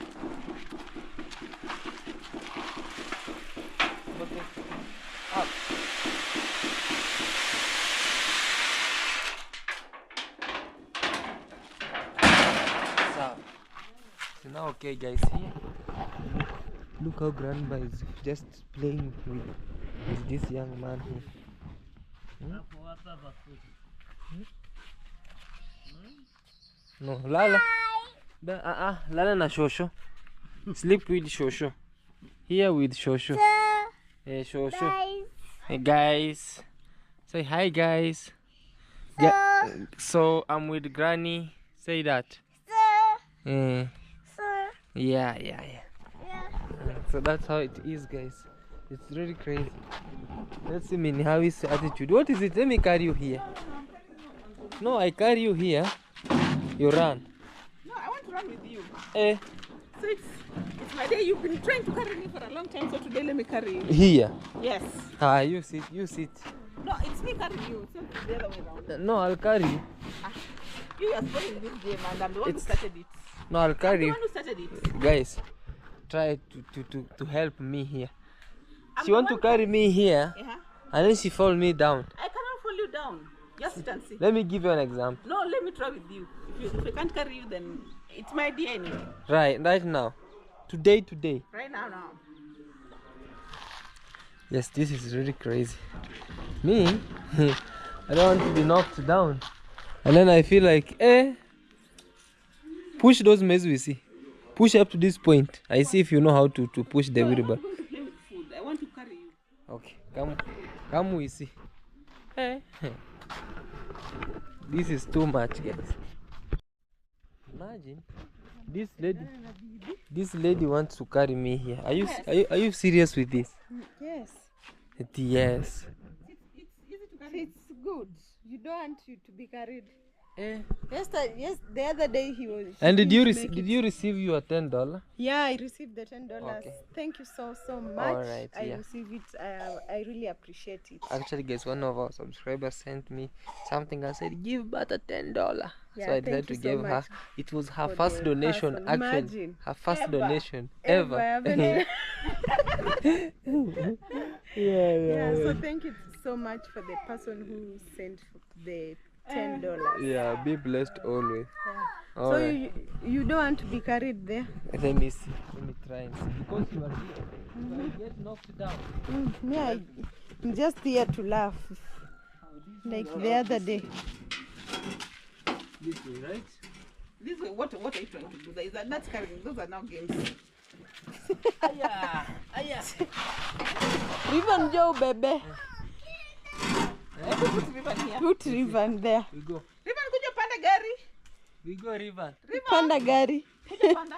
Okay. Up. So now, okay, guys, here. Look how grandma is just playing with this young man here. No, Lala. Lala na Shosho. Sleep with Shosho. Here with Shosho. Hey, Shosho. Hey, guys. Say hi, guys. So I'm with Granny. Say that. Yeah. So that's how it is, guys. It's really crazy. Let's see Minhawi's attitude. What is it? Let me carry you here. No, I carry you here. You run. No, I want to run with you. So it's my day. You've been trying to carry me for a long time, so today let me carry you. Here? Yes. You sit. No, it's me carrying you. It's not the other way around. No, I'll carry you. You are spoiling this game and I'm the one who started it. No, I'll carry you. I'm the one who started it. Guys, try to help me here. She want to carry me here, and then she fall me down. I cannot fall you down. Just sit and see. Let me give you an example. No, let me try with you. If I can't carry you, then it's my idea anyway. Right now. Today. Right now. Yes, this is really crazy. Me, I don't want to be knocked down. And then I feel like, push those maize we see. Push up to this point. I see if you know how to push the wheelbarrow. I'm going to play with food. I want to carry you. Okay, come we see. This is too much, guys. Imagine this lady wants to carry me here. Are you serious with this? Yes. Yes. It's easy to carry. It's good. You don't want you to be carried. Yes, The other day he was. And did you receive your $10? Yeah, I received the $10. Okay. Thank you so much. All right, I received it. I really appreciate it. Actually, guys, one of our subscribers sent me something and said, give Bata $10. Yeah, so I thank decided to you so give her. much It was her for first the donation, person. actually. Imagine. Her first Ever. donation Ever. ever. Yeah, so thank you so much for the person who sent the $10. Yeah, be blessed always. So Alright. you don't want to be carried there? Let me see. Let me try and see. Because you are here. If I get knocked down. Me, I'm just here to laugh. Like the other day. This way, right? This way, what are you trying to do? That's carrying. Those are now games. Aya! Aya! Ribbon Joe, baby. Put ribbon here. Put ribbon there. We go. Ribbon, could you panda Gary? We go, Rivan. Panda gari. Could you panda?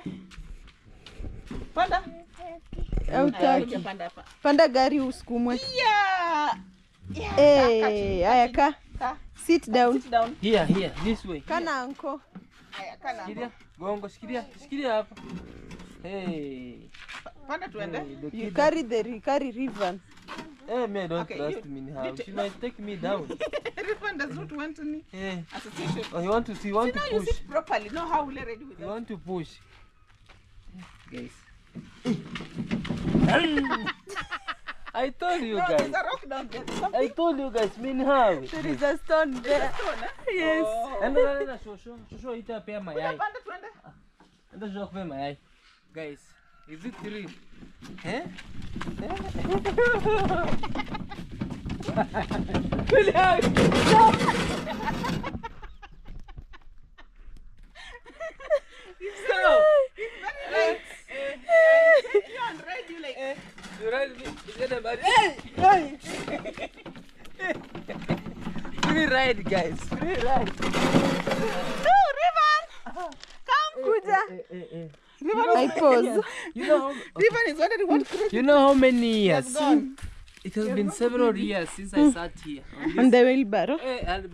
Panda? Hautaki. Panda. Panda gari usukumwe. Yeah. Hey, aya ka. Sit down. Sit down. Here, this way. Kana anko. Aya, kana. Shikilia, gongo, shikilia hapa. Hey. Panda tuende. Hey, the You kid- carry ribbon. Hey, man, don't Okay, trust you- me in how. you She might take me down. Ribbon does not want me. Hey. Association. Oh, you want to See, now you push. sit properly. Know how we'll ready with You that. want to push. Guys. I told you No, guys. there's a rock down there. There's I something. told you guys, mean how. There is a stone there. Yes. Enda shosho itapea mayai. Panda tuende. Enda shosho kupea mayai. Guys, is it real? Eh? Stop! Right. You're on red, you like. You right me? Is it about Hey! Free ride, guys. Free ride. No, ribbon. Come, kuja. I pause. You know how, Ribbon is wondering what cruise you know how many years? has gone. It has been several years since I sat here. On the wheelbarrow. Hey, and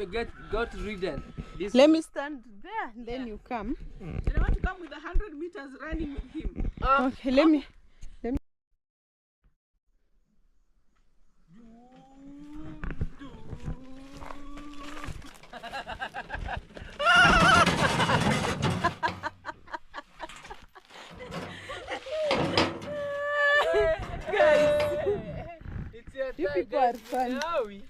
got ridden. This Let me stand there and then you come. And I want to come with 100 meters running with him. Okay, let me. It's your You time, people guys. are fun. Now we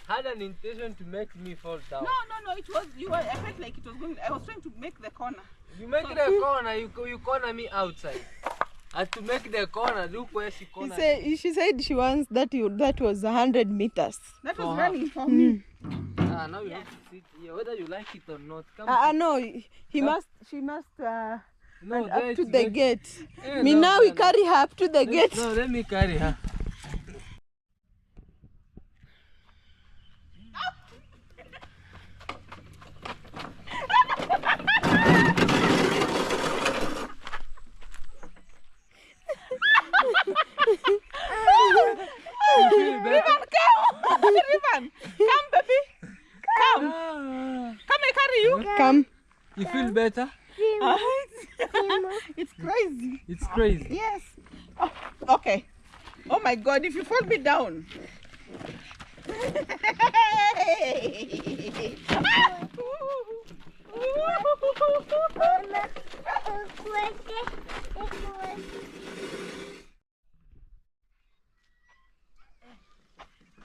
had an intention to make me fall down. No, it was, I felt like it was going, I was trying to make the corner. You make the corner, you corner me outside. And to make the corner, look where she cornered. She said she wants that was 100 meters. That For was her. running for me. Now you have to sit here, whether you like it or not. Come No, she must no, and there up to is the make- gate. Eh, Me no, now no, we no. carry her up to the gate. No, let me carry her. You feel better? Ribbon, come baby. Come. Come, I carry you. Come. You feel better? It's crazy. It's crazy. Yes. Oh, okay. Oh my God, if you fall me down.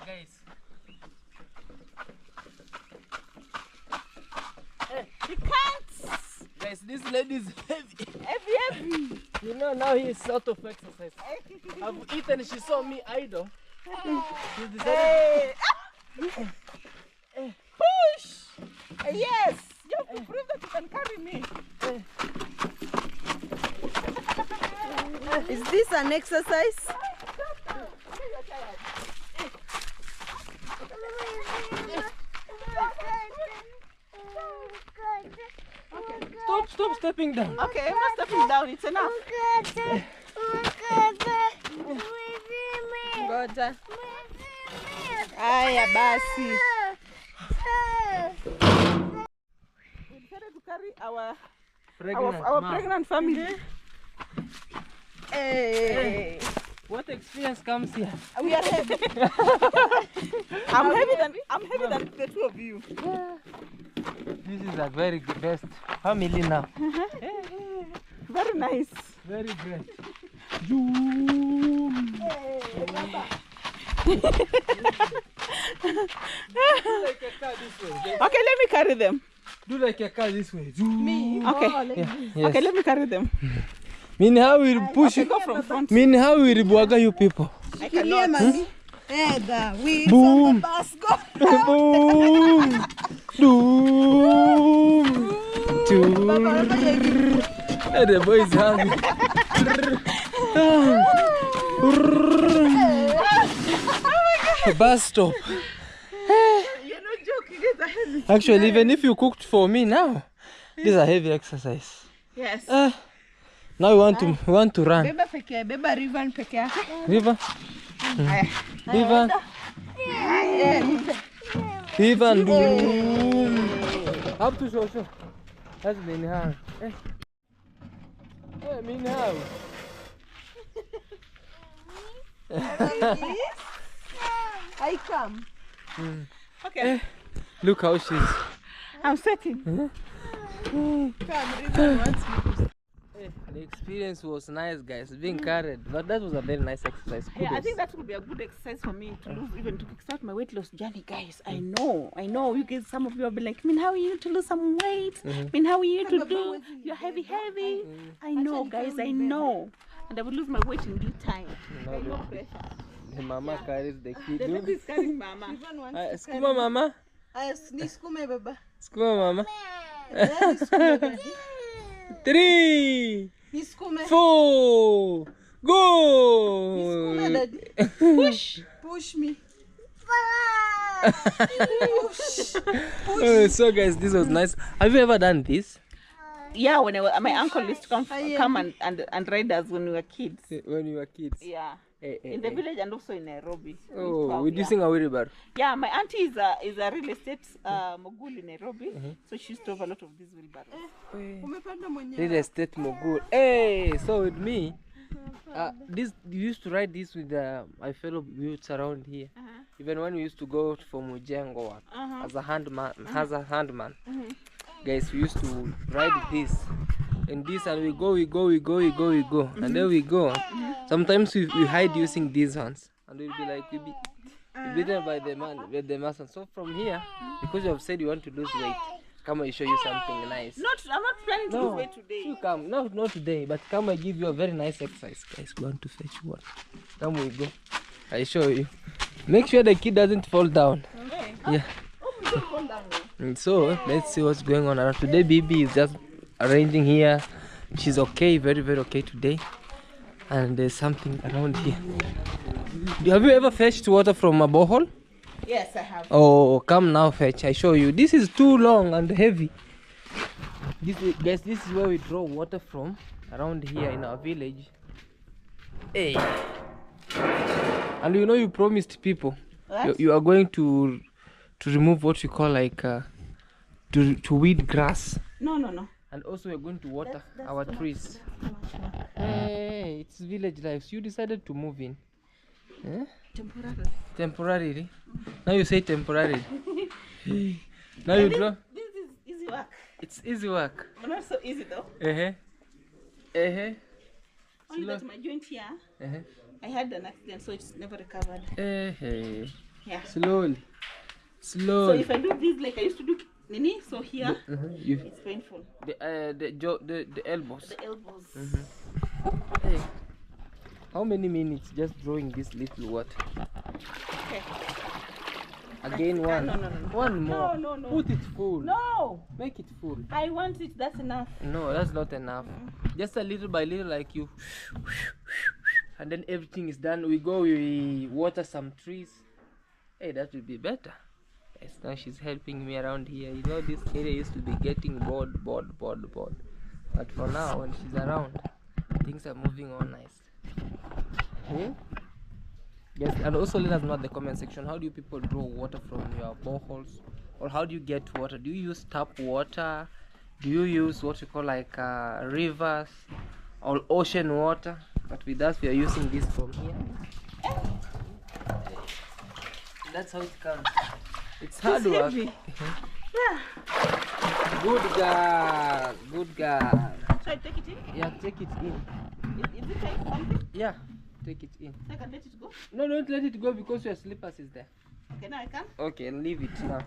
Guys, You can't. guys, this lady is heavy. Heavy. You know, now he is out of exercise. I've eaten, she saw me idle. She decided, Hey. Push. Yes. You have to prove that you can carry me. Is this an exercise? stop stepping down. Okay, I'm not stepping down. It's enough. Ngoja. Aya basi. We decided to carry our Pregnant mom. pregnant family. Hey. What experience comes here? We are heavy. I'm heavier than the two of you. This is a very good best family now. Very nice. Very great. like a car this way. Okay, let me carry them. Do like a car this way. Me. Okay. Yes. Okay, let me carry them. Mean how we push Okay, you. go from front. Mean how we ribuaga you people. I Kilia, cannot. mommy. Eh, the wheels Boom. on the bus go. Boom. Boom. Boom. Hey, the boy is happy. Bus stop. You're not joking. It's a heavy. Actually, even if you cooked for me now, this is a heavy exercise. Yes. Now we want to run. Beba peke, beba River peke yake. River. Aya. River. River and up to show. That's been hard. Hey, mean how? I come. Okay. Look how she's. I'm setting. Come, River wants me to. The experience was nice, guys, being carried, but that was a very nice exercise. Yeah, I Kudos. think that would be a good exercise for me to lose, even to kickstart my weight loss journey, guys. I know. You guys, some of you will be like, how you need to lose some weight? How you need to do? You're heavy. I know, guys. I know, and I will lose my weight in due time. No, No pressure. the mama carries the kid. The baby is carrying mama. River wants to Skuma mama. Niskume baba. Skuma mama. Niskume baba. 3, Niskume. 4, go! Niskume daddy. Push me. So guys, this was nice. Have you ever done this? Yeah, when my uncle used to come and ride us when we were kids. When you were kids? Yeah. Eh, In the village and also in Nairobi. Oh, we're using a wheelbarrow. Yeah, my auntie is a real estate mogul in Nairobi, so she used to have a lot of these wheelbarrows. Umepanda mwenyewe. Real estate mogul. Hey, so with me, this you used to ride this with my fellow youths around here. Even when we used to go for Mujengo work as a handman, guys, we used to ride this. And this, and we go, and there we go. Sometimes we hide using these ones, and we'll be like, we'll be beaten by the mason. So from here, because you have said you want to lose weight, come I show you something nice. I'm not planning to lose weight today. You come, not today, but come I give you a very nice exercise, guys. We want to fetch one. Come we go. I show you. Make sure the kid doesn't fall down. Okay. Yeah. Oh, we don't fall down now. And so let's see what's going on around today. Bibi is just arranging here. She's okay, very okay today. And there's something around here. Have you ever fetched water from a borehole? Yes, I have. Oh, come now fetch. I show you. This is too long and heavy. Guys, this is where we draw water from around here in our village. Hey. And you promised people you are going to remove what we call like to weed grass. No. And also we're going to water our trees. Hey, it's village life. So you decided to move in. Eh? Temporarily. Now you say temporarily. Now you draw. This is easy work. It's easy work. But not so easy though. Only that my joint here, I had an accident, so it's never recovered. Yeah. Slowly. So if I do this like I used to do, so here it's painful. The elbows. The elbows. Hey. How many minutes just drawing this little water? Okay. Again one. No. One more. No. Put it full. No. Make it full. I want it. That's enough. No, that's not enough. Just a little by little, like you. And then everything is done. We water some trees. Hey, that will be better. Yes, now she's helping me around here. This area used to be getting bored. But for now, when she's around, things are moving on nice. Yes, and also let us know in the comment section, how do you people draw water from your boreholes, or how do you get water? Do you use tap water? Do you use what you call like rivers or ocean water? But with us, we are using this from here. That's how it comes. It's hard work. Yeah. Good girl. So I take it in? Yeah, take it in. Is it like something? Yeah, take it in. So I can let it go? No, don't let it go because your slippers is there. Okay, now I can. Okay, leave it now.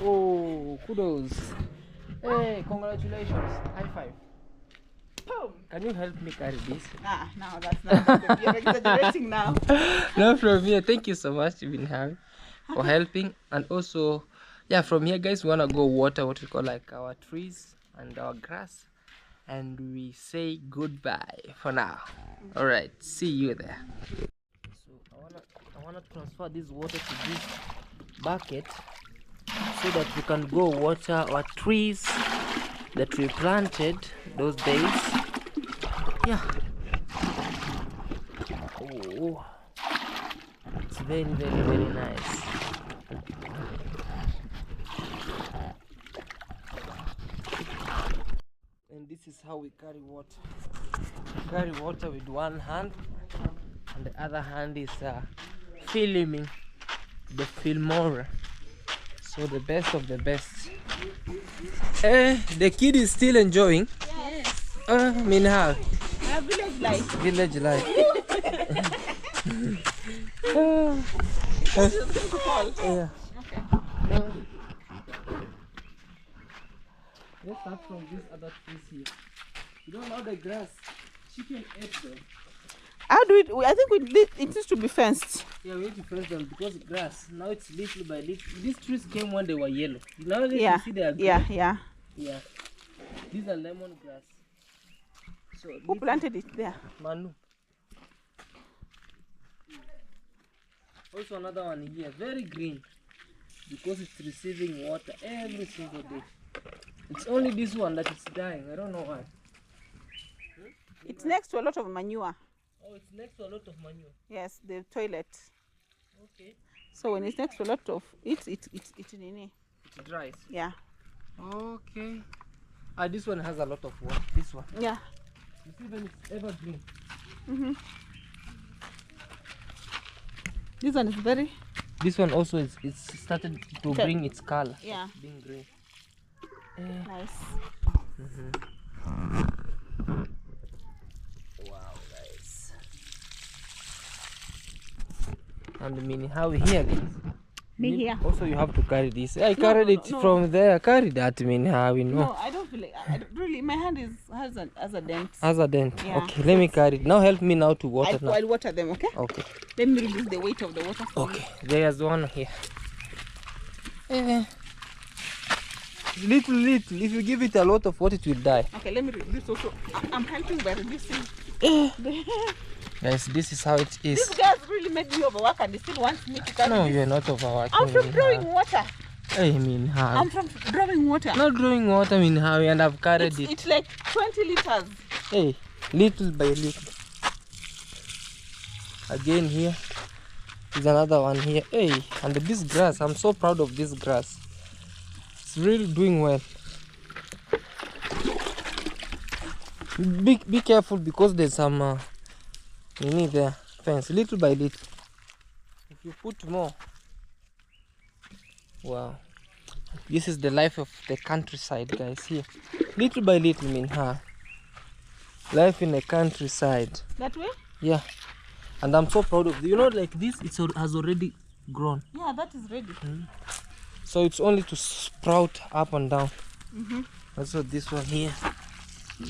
Oh, kudos. Hey, congratulations. High five. Boom. Can you help me carry this? Nah, no, that's not. You're exaggerating now. No, from here. Thank you so much, Binhawi, for helping. And also, yeah, from here, guys, we want to go water what we call like our trees and our grass. And we say goodbye for now. All right, see you there. So I wanna transfer this water to this bucket so that we can go water our trees that we planted those days. Yeah. Oh, it's very, very, very nice. And this is how we carry water. Carry water with one hand, and the other hand is filming the filmora. So the best of the best. The kid is still enjoying. Yes. Minha. Village life. Village life. Yeah. Okay. Let's start from this other trees here. You don't know the grass. Chicken ate them. How do we? I think it needs to be fenced. Yeah, we need to fence them because grass. Now it's little by little. These trees came when they were yellow. Now that Yeah. you see they are green. Yeah. Yeah. These are lemon grass. So Who planted it there? Manu. Also another one here, very green, because it's receiving water every single day. It's only this one that is dying. I don't know why. It's next to a lot of manure. Oh, it's next to a lot of manure. Yes, the toilet. Okay. So when it's next to a lot of it nini. It dries. Yeah. Okay. This one has a lot of water. This one. Yeah. You see when it's evergreen. This one is very. This one also it's started to bring its color. Yeah. It's being green. Nice. Wow, guys. And mean how we here, guys. Me here. Also, you have to carry this. I carried it from there. Carry that, mean how we know. No, I don't feel like. Really, my hand has a dent. Has a dent. Yeah. Okay, let me carry it. Now help me now to water now. I'll water them, okay? Okay. Let me reduce the weight of the water. Okay. There's one here. Little. If you give it a lot of water, it will die. Okay, let me reduce also. I'm helping by reducing. Guys, this is how it is. This guy's really made me overwork and he still wants me to carry No, this. you're not overworking. I'm from drawing water. I mean how? I'm from drawing water. Not drawing water, I mean how? And I've carried it. It's like 20 liters. Hey, little by little. Again here is another one here. Hey, and this grass, I'm so proud of this grass. It's really doing well. Be careful because there's some you need the fence little by little. If you put more, wow, this is the life of the countryside, guys. Here, little by little, mean life in the countryside. That way? Yeah, and I'm so proud of you know, like this. Has already grown. Yeah, that is ready. So it's only to sprout up and down. Also this one here.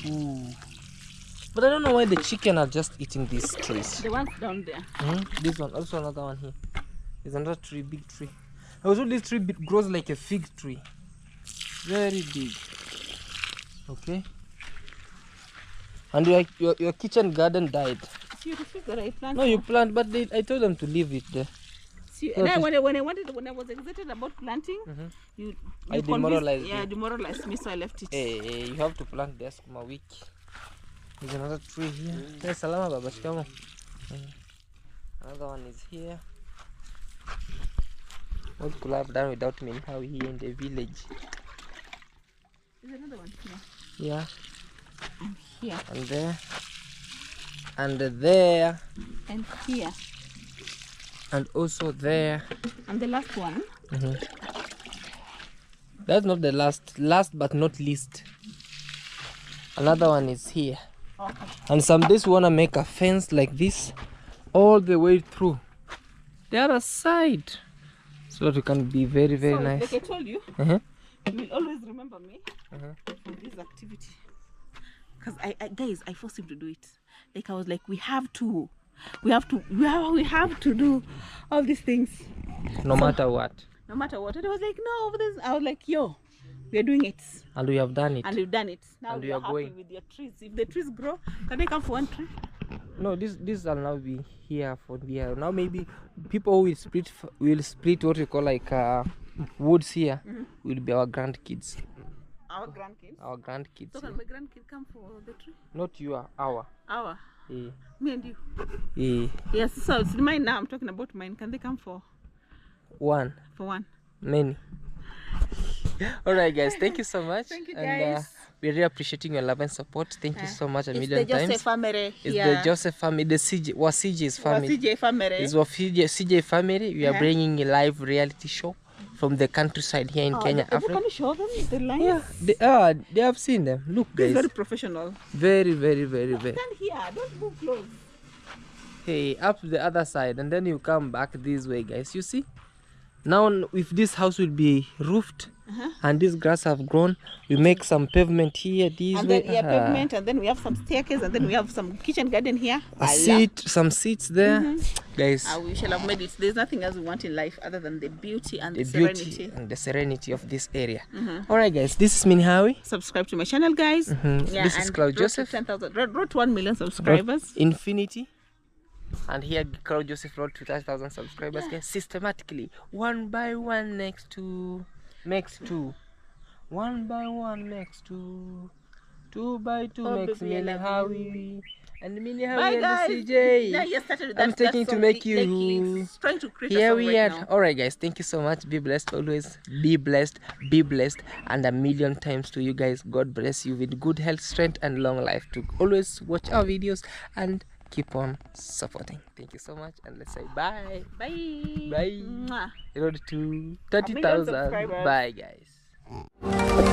Ooh. But I don't know why the chicken are just eating these trees. The ones down there. This one, also another one here. There's another tree, big tree. Also this tree grows like a fig tree. Very big. Okay. And your kitchen garden died. See the fig that I planted? No, you plant, but I told them to leave it there. See, and when I was excited about planting, you I demoralized you. Yeah, demoralized me, so I left it. Hey, you have to plant this a week. There's another tree here. Hey, salama baba, shikamo. Another one is here. What could I have done without me how here in the village? There's another one here. Yeah. And here. And there. And there. And here. And also there. And the last one. That's not the last but not least. Another one is here. Okay. And some days we want to make a fence like this all the way through. the other side, so that we can be very So, nice. like I told you, Uh-huh. you will always remember me for this activity. Because guys, I forced him to do it. Like I was like, we have to do all these things. No matter what. No matter what. And I was like, no, this. I was like, yo, we are doing it. And we have done it. And we've done it. Now And we we are are happy going. with your trees. If the trees grow, can they come for one tree? No, this will now be here for here. Now maybe people will split what we call like woods here will be our grandkids. Our grandkids. Our grandkids. So can my grandkid come for the tree? Not your our. Our. Eh. Me and you. Eh. Yes, so it's mine now. I'm talking about mine. Can they come for One. one? Many. Alright guys, thank you so much. Thank you, And guys. we're really appreciating your love and support. Thank you so much a It's million the Joseph times. family It's here. the Joseph family, the CJ's family. CJ family. It's of CJ family. We are bringing a live reality show from the countryside here in Kenya, Can Africa. you show them the lines? Yeah, they have seen them. Look, This is guys, very professional. very. Stand here. Don't move close. Hey, up to the other side, and then you come back this way, guys. You see? Now, if this house will be roofed and this grass have grown, we make some pavement here this And way. then pavement, and then we have some staircase, and then we have some kitchen garden here. Some seats there, guys. We shall have made it. There's nothing else we want in life other than the beauty and the, The serenity. beauty and the serenity of this area. All right, guys. This is Minhawi. Subscribe to my channel, guys. Yeah, This is and Claude road to Joseph. 10,000. Road to 1 million subscribers. Infinity. And here Claude Joseph Road to 10,000 subscribers, guys. Systematically, one by one makes two. One by one makes two. Two by two Oh, makes baby, I love Minhawi. And Bye, Minhawi and guys. the CJ. Now you started with I'm that taking to song, make like you. he's trying to create Here a song we right are. now. Alright, guys. Thank you so much. Be blessed always. Be blessed. And a million times to you guys. God bless you with good health, strength, and long life to always watch our videos and keep on supporting. Thank you so much. And let's say bye. Bye. Bye. Mwah. Road to million 30,000. subscribers. Bye, guys.